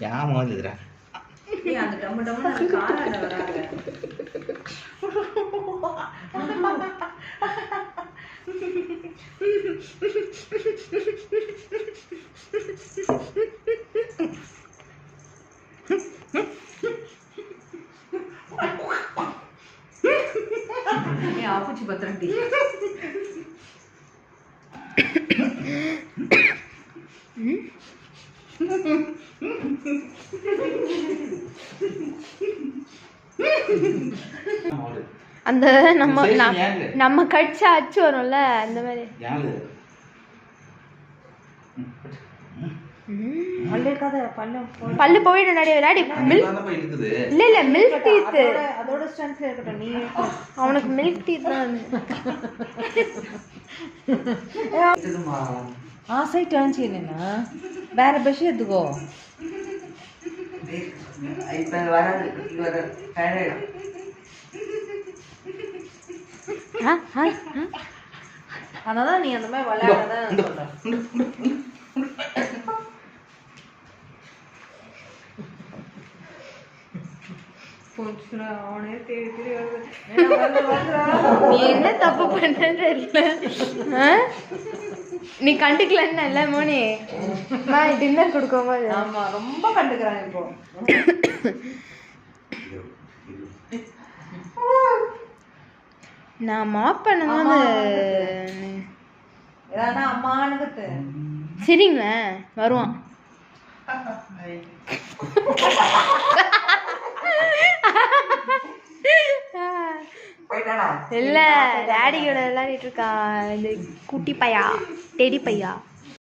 ஏன் மோதுதுடா அந்த டம்மு டம்மு காலால வராங்க. ஆப்பூச்சி பத்திரண்டி அந்த நம்ம கடிச்சா அச்சு வரும்ல அந்த மாதிரி. பல்லு போயிடும் விளையாடி இல்ல இல்ல மில்க் டீத் அதோட ஸ்ட்ரென்த்ல இருக்கட்டும். நீ அவனுக்கு மில்க் டீத் தான் ஆசை டர்ன் செய்யலனா வேற பிரஷ் எடுத்துக்கோ. இப்ப வராது அதனால நீ அந்த மாதிரி விளையாடாத சொல்ற. அவனே தேடி நீ என்ன தப்பு பண்ண நீ கண்டுக்கலன்னு இல்ல மோனி டின்னர் கொடுக்கும்போது. ஆமா ரொம்ப கண்டுக்கிறாங்க இப்போ. நான் மாப் பண்ணும்போது அம்மானுக்கு சரிங்க வருவான். இல்ல டாடி கூட விளையாடிட்டு இருக்கான் இந்த குட்டி பையா டெடி பையா.